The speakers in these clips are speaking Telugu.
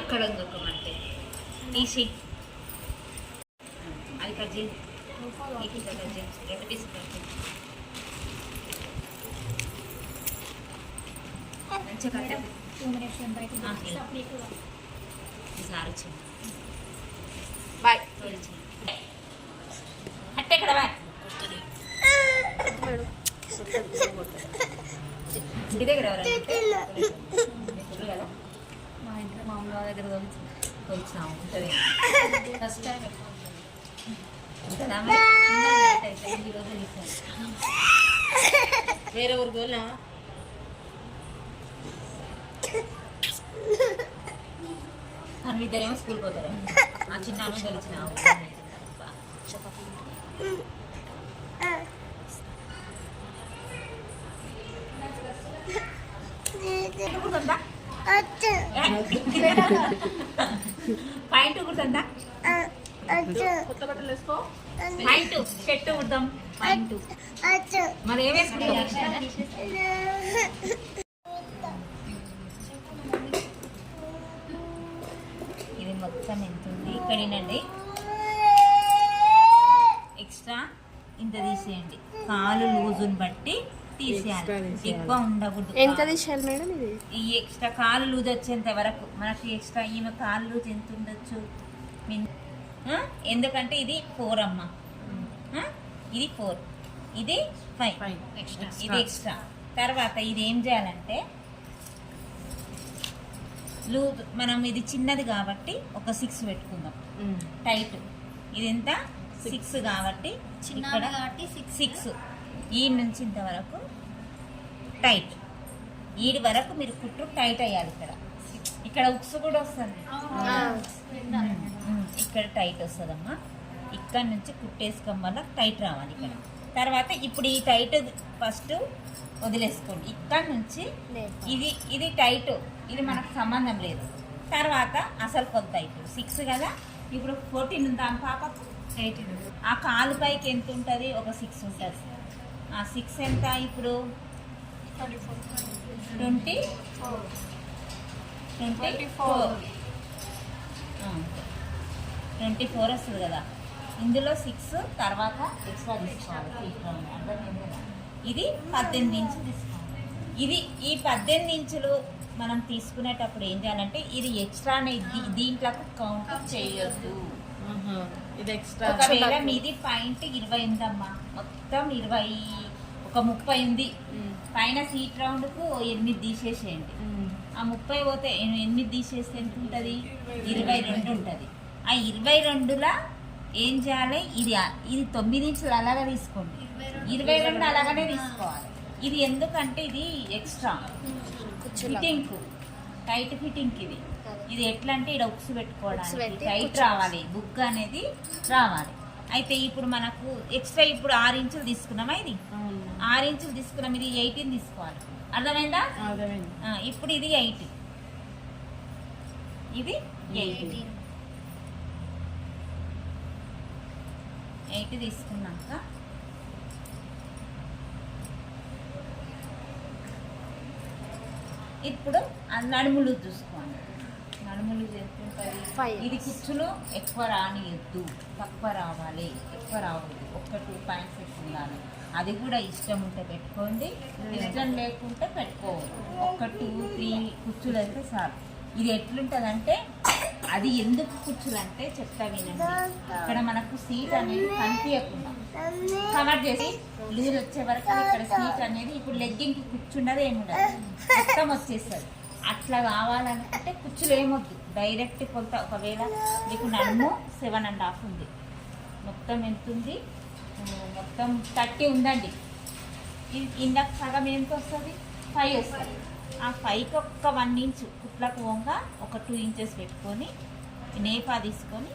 ఇక్కడ ఇంకొక మట్టి తీసి అది కట్ చేయి, కట్ చేయి, 2 పీసులు కట్ చేయి. మంచిగా కట్ ఈసారి వచ్చింది. బాయ్ అట్టే ఇక్కడ బాయ్ ఇంటి దగ్గర కదా మా ఇంట్లో మామూలు దగ్గర తోలిచ్చినాము ఉంటుంది ఫస్ట్ టైం ఈరోజు వేరే ఊరికి వెళ్ళా అని ఇద్దరేమో స్కూల్కి పోతారు. ఆ చిన్న ఆమె తెలిసిన పాయింట్ కుడుతుందా? కొత్త బట్టలు వేసుకో. Pant shirt కుడతాం. పాయింట్ మరి ఏం వేసుకుంటాం? ఇది మొత్తం ఎంత ఉంది ఇక్కడేనండి. ఎక్స్ట్రా ఇంత తీసేయండి. కాలు లూజుని బట్టి తీసేయాలి, ఎక్కువ ఉండకూడదు. ఎంత తీసేయాలి మేడం? ఇది ఈ ఎక్స్ట్రా కాలు లూజ్ వచ్చేంత వరకు మనకి ఎక్స్ట్రా ఈమె కాలు లూజ్ ఎంత ఉండొచ్చు, ఎందుకంటే ఇది 4 అమ్మ, ఇది 4, ఇది 5, ఇది ఎక్స్ట్రా. తర్వాత ఇది ఏం చేయాలంటే లూజ్ మనం ఇది చిన్నది కాబట్టి ఒక 6 పెట్టుకుందాం టైట్. ఇది ఎంత 6 కాబట్టి ఇక్కడ 6 ఈ నుంచి ఇంతవరకు టైట్. ఈడి వరకు మీరు కుట్టు టైట్ అయ్యాలి. ఇక్కడ ఉక్స్ కూడా వస్తుంది, ఇక్కడ టైట్ వస్తుందమ్మా. ఇక్కడ నుంచి కుట్టేసుకోవడం వల్ల టైట్ రావాలి ఇక్కడ. తర్వాత ఇప్పుడు ఈ టైట్ ఫస్ట్ వదిలేసుకోండి. ఇక్కడ నుంచి ఇది టైట్, ఇది మనకు సంబంధం లేదు. తర్వాత అసలు కొత్త ఇప్పుడు 6 కదా, ఇప్పుడు 14 ఉందా పాపకు? 18. ఆ కాలు పైకి ఎంత ఉంటుంది? ఒక 6 ఉంటుంది. ఆ 6 ఎంత ఇప్పుడు? 24 వస్తుంది కదా. ఇందులో 6 తర్వాత ఎక్స్ట్రా తీసుకోవాలి. అర్థమైంది కదా? ఇది 18 ఇంచులు తీసుకోవాలి. ఈ 18 ఇంచులు మనం తీసుకునేటప్పుడు ఏం చేయాలంటే ఇది ఎక్స్ట్రానే, దీంట్లో కౌంట్ చేయొద్దు. ఇది ఎక్స్ట్రా. ఒకవేళ మీది పాయింట్ 20 ఉందమ్మా, మొత్తం 20, ఒక 30 ఉంది. పైన సీట్ రౌండ్కు 8 తీసేసేయండి. ఆ 30 పోతే 8 తీసేస్తే ఎంత ఉంటుంది? 22 ఉంటుంది. ఆ 22లా ఏం చేయాలి? ఇది 9 ఇంచులు అలాగే తీసుకోండి. 22 అలాగనే తీసుకోవాలి. ఇది ఎందుకంటే ఇది ఎక్స్ట్రా ఫిట్టింగ్, టైట్ ఫిట్టింగ్. ఇది ఎట్లా అంటే ఇక్కడ ఉక్స్ పెట్టుకోవడానికి టైట్ రావాలి, బుక్ అనేది రావాలి. అయితే ఇప్పుడు మనకు ఎక్స్ట్రా ఇప్పుడు 6 ఇంచులు తీసుకున్నామా? ఇది 6 ఇంచులు తీసుకున్నాం. ఇది 18 తీసుకోవాలి. అర్థమైందా? ఇప్పుడు ఇది 8, ఇది 8 తీసుకున్నాక ఇప్పుడు నడుములు చూసుకోండి. నడుములు చేస్తుంటాయి. ఇది కుచ్చులు ఎక్కువ రానియద్దు, తక్కువ రావాలి, ఎక్కువ రావద్దు. 2 పాయింట్స్ ఎక్కువ ఉండాలి. అది కూడా ఇష్టం ఉంటే పెట్టుకోండి, ఇష్టం లేకుంటే పెట్టుకోవద్దు. 1, 2, 3 కుచ్చులు అయితే చాలు. ఇది ఎట్లుంటుందంటే, అది ఎందుకు కుచ్చులు అంటే చెప్తా వినండి. ఇక్కడ మనకు సీట్ అనేది కనిపించకుండా కవర్ చేసి లూజ్ వచ్చే వరకు ఇక్కడ సీట్ అనేది, ఇప్పుడు లెగ్గింగ్కి కూర్చుండదు, ఏముండదు, మొత్తం వచ్చేస్తుంది. అట్లా కావాలనుకుంటే కుచ్చులు ఏమొద్దు, డైరెక్ట్ కొలత. ఒకవేళ మీకు నడుము 7.5 ఉంది, మొత్తం ఎంత ఉంది? మొత్తం 30 ఉందండి. ఇందాక సగం ఎంత వస్తుంది? 5 వస్తుంది. ఆ 5కి ఒక 1 ఇంచు కుట్లకు వంగ ఒక 2 ఇంచెస్ పెట్టుకొని నేపా తీసుకొని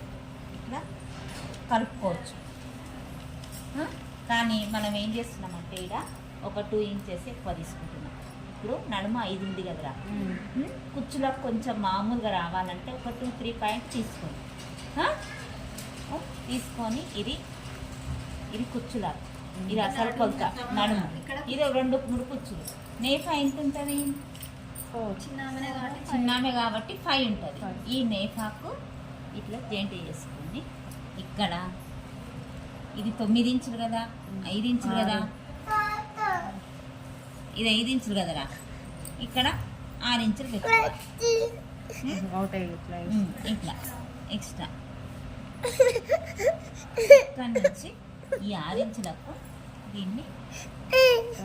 ఇట్లా కలుపుకోవచ్చు. కానీ మనం ఏం చేస్తున్నామంటే ఇక్కడ ఒక 2 ఇంచెస్ ఎక్కువ తీసుకుంటున్నాం. ఇప్పుడు నడుమ 5 ఉంది కదరా, కుచ్చులకు కొంచెం మామూలుగా రావాలంటే ఒక 2-3 పాయింట్స్ తీసుకొని ఇది కుచ్చులా, ఇది అసలు కొలత నడుము. ఇది 2-3 కుచ్చులు. నేఫా ఎంత ఉంటుంది? చిన్నామే కాబట్టి 5 ఉంటుంది. ఈ నేఫాకు ఇట్లా జాయింట్ చేసుకొని ఇక్కడ ఇది 9 ఇంచులు కదా, 5 ఇంచులు కదా, ఇది 5 ఇంచులు కదరా, ఇక్కడ 6 ఇంచులు పెట్టుకోవాలి. ఇట్లా ఎక్స్ట్రా ఇక్కడ నుంచి ఈ 6 ఇంచులకు దీన్ని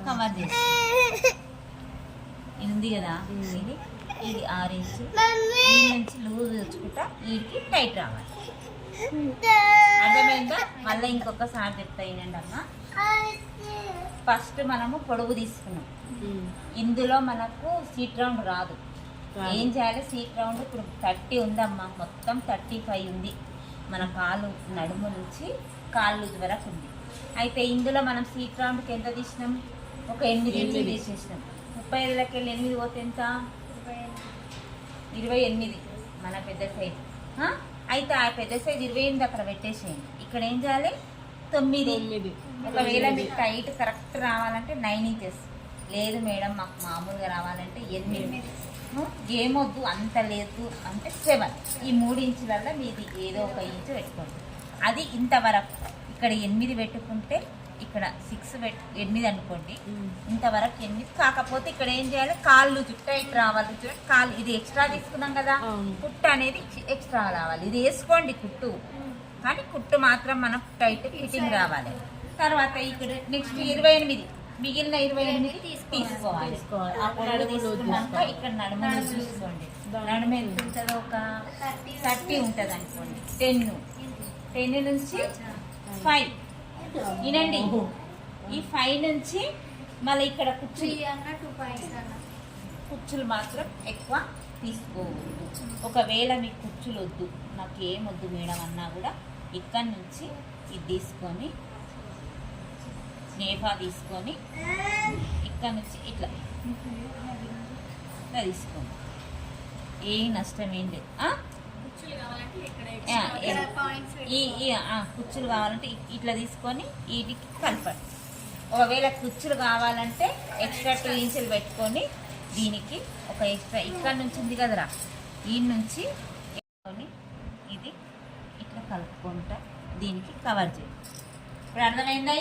కవర్ చేసి ఇది ఉంది కదా, ఇది 6 ఇంచులు ఈ నుంచి లూజ్ వచ్చుకుంటా వీటికి టైట్ రావాలి. అర్థమైందా? మళ్ళీ ఇంకొకసారి చెప్తా ఏంటంటే అమ్మ, ఫస్ట్ మనము పొడవు తీసుకున్నాం, ఇందులో మనకు సీట్ రౌండ్ రాదు. ఏం చేయాలి? సీట్ రౌండ్ ఇప్పుడు 30 ఉందమ్మా, మొత్తం 35 ఉంది. మన కాలు నడుము నుంచి కాళ్ళు వరకు ఉంది. అయితే ఇందులో మనం సీట్ రౌండ్కి ఎంత తీసినాం? ఒక 8 ఇంచులు తీసేసినాం. 35లకి వెళ్ళి 8 పోతే ఎంత? 28 మన పెద్ద సైజు. అయితే ఆ పెద్ద సైజు 28 అక్కడ పెట్టేసేయండి. ఇక్కడ ఏం చేయాలి? 9. ఒకవేళ మీకు టైట్ కరెక్ట్ రావాలంటే 9 ఇంచెస్, లేదు మేడం మాకు మామూలుగా రావాలంటే 8. ఏమొద్దు అంత లేదు అంటే 7. ఈ 3 ఇంచులలో మీది ఏదో ఒక ఇంచు పెట్టుకోండి. అది ఇంతవరకు ఇక్కడ 8 పెట్టుకుంటే ఇక్కడ 8 అనుకోండి, ఇంతవరకు 8. కాకపోతే ఇక్కడ ఏం చేయాలి? కాళ్ళు టైట్ రావాలి. కాళ్ళు ఇది ఎక్స్ట్రా తీసుకున్నాం కదా, కుట్టు అనేది ఎక్స్ట్రా రావాలి. ఇది వేసుకోండి కుట్టు, కానీ కుట్టు మాత్రం మనకు టైట్ ఫిట్టింగ్ రావాలి. తర్వాత ఇక్కడ నెక్స్ట్ 28, మిగిలిన 28 తీసుకోవాలి. తీసుకున్నాక ఇక్కడ నడుము చూసుకోండి, నడుము ఎంత ఉంటుందో ఒక 30 ఉంటుంది అనుకోండి. 10 నుంచి 5 వినండి. ఈ 5 నుంచి మళ్ళీ ఇక్కడ కుచ్చులు మాత్రం ఎక్కువ తీసుకోవద్దు. ఒకవేళ మీకు కుచ్చులు వద్దు, నాకు ఏమొద్దు మేడం అన్నా కూడా ఇక్కడ నుంచి ఇది తీసుకొని నేఫా తీసుకొని ఇక్కడ నుంచి ఇట్లా తీసుకోండి. ఏ నష్టం ఏం లేదు. కుచ్చులు కావాలంటే ఇట్లా తీసుకొని వీటికి కలపండి. ఒకవేళ కుచ్చులు కావాలంటే ఎక్స్ట్రా 2 ఇంచులు పెట్టుకొని దీనికి ఒక ఎక్స్ట్రా ఇక్కడ నుంచి ఉంది కదరా, ఈ నుంచి ఇది ఇట్లా కలుపుకుంటా దీనికి కవర్ చేయండి. ఇప్పుడు అర్థమైందా?